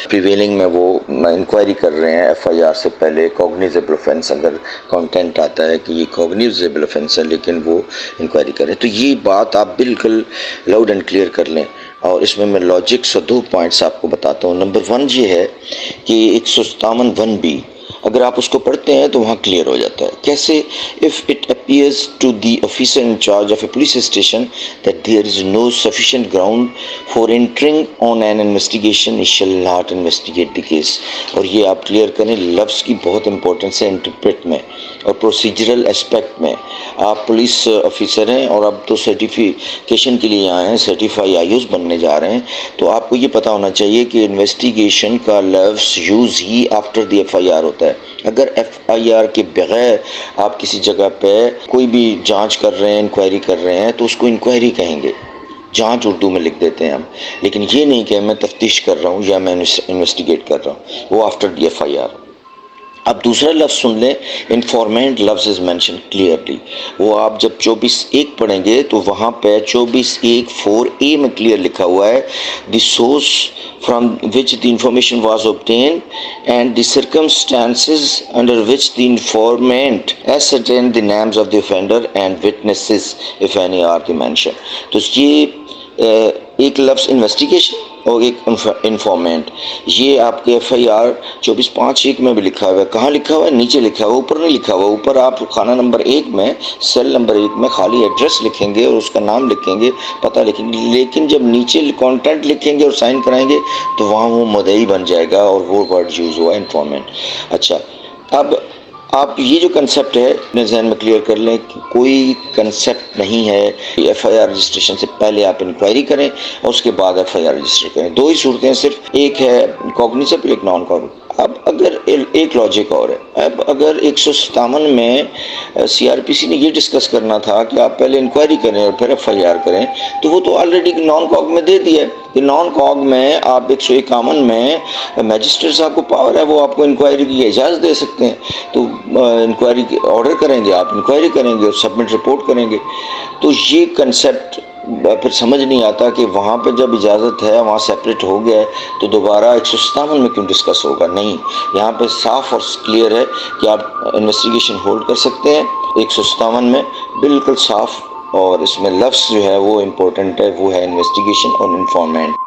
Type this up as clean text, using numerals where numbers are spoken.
Prevailing میں وہ inquiry کر رہے ہیں ایف آئی آر سے پہلے، کوگنیزیبل offense اگر کانٹینٹ آتا ہے کہ یہ کوگنیزیبل offense ہے لیکن وہ انکوائری کریں، تو یہ بات آپ بالکل لاؤڈ اینڈ کلیئر کر لیں۔ اور اس میں لاجکس اور 2 پوائنٹس آپ کو بتاتا ہوں۔ نمبر 1 یہ ہے کہ 157(1)(b اگر آپ اس کو پڑھتے ہیں تو وہاں کلیئر ہو جاتا ہے۔ کیسے؟ if it appears to the officer in charge of a police station that there is no sufficient ground for entering on an investigation, he shall not investigate the case۔ اور یہ آپ کلیئر کریں، لفظ کی بہت امپورٹنس ہے interpret میں اور پروسیجرل اسپیکٹ میں۔ آپ پولیس آفیسر ہیں اور اب تو سرٹیفیکیشن کے لیے آئے ہیں، سرٹیفائی آئی اوز بننے جا رہے ہیں، تو آپ کو یہ پتہ ہونا چاہیے کہ انویسٹیگیشن کا لفظ یوز ہی after the F I R ہوتا ہے۔ اگر ایف آئی آر کے بغیر آپ کسی جگہ پہ کوئی بھی جانچ کر رہے ہیں، انکوائری کر رہے ہیں، تو اس کو انکوائری کہیں گے، جانچ اردو میں لکھ دیتے ہیں ہم، لیکن یہ نہیں کہ میں تفتیش کر رہا ہوں یا میں انویسٹیگیٹ کر رہا ہوں، وہ after the F I R. اب دوسرا لفظ سن لیں، انفارمنٹ لفظ از مینشن کلیئرلی۔ وہ آپ جب 24(1) پڑھیں گے تو وہاں پہ 24(1)(4)(a) میں کلیئر لکھا ہوا ہے the source from which the information was obtained and the circumstances under which the informant ascertained the names of the offender and witnesses if any are mentioned۔ تو یہ ایک لفظ انویسٹیگیشن اور ایک انفارمنٹ، یہ آپ کے ایف آئی آر 24(5)(1) میں بھی لکھا ہوا ہے۔ کہاں لکھا ہوا ہے؟ نیچے لکھا ہوا ہے، اوپر نہیں لکھا ہوا۔ اوپر آپ خانہ نمبر 1 میں، سیل نمبر 1 میں خالی ایڈریس لکھیں گے اور اس کا نام لکھیں گے، پتہ لکھیں گے، لیکن جب نیچے کانٹینٹ لکھیں گے اور سائن کرائیں گے تو وہاں وہ مدعی بن جائے گا اور وہ ورڈ یوز ہوا ہے انفارمنٹ۔ اچھا، اب آپ یہ جو کنسیپٹ ہے اپنے ذہن میں کلیئر کر لیں کہ کوئی کنسیپٹ نہیں ہے ایف آئی آر رجسٹریشن سے پہلے آپ انکوائری کریں اور اس کے بعد ایف آئی آر رجسٹر کریں۔ 2 ہی صورتیں صرف، ایک ہے کوگنیزیبل، ایک نان کوگنیزیبل۔ اب اگر ایک لاجک اور ہے، اب اگر 157 میں سی آر پی سی نے یہ ڈسکس کرنا تھا کہ آپ پہلے انکوائری کریں اور پھر ایف آئی آر کریں، تو وہ تو آلریڈی نان کوگ میں دے دیا ہے کہ نان کوگ میں آپ 151 میں میجسٹریٹ صاحب کو پاور ہے، وہ آپ کو انکوائری کی اجازت دے سکتے ہیں، تو انکوائری آرڈر کریں گے، آپ انکوائری کریں گے اور سبمٹ رپورٹ کریں گے۔ تو یہ کنسیپٹ پھر سمجھ نہیں آتا کہ وہاں پہ جب اجازت ہے، وہاں سیپریٹ ہو گیا ہے، تو دوبارہ 157 میں کیوں ڈسکس ہوگا؟ نہیں، یہاں پہ صاف اور کلیئر ہے کہ آپ انویسٹیگیشن ہولڈ کر سکتے ہیں 157 میں، بالکل صاف، اور اس میں لفظ جو ہے وہ امپورٹنٹ ہے، وہ ہے انویسٹیگیشن اور انفارمنٹ۔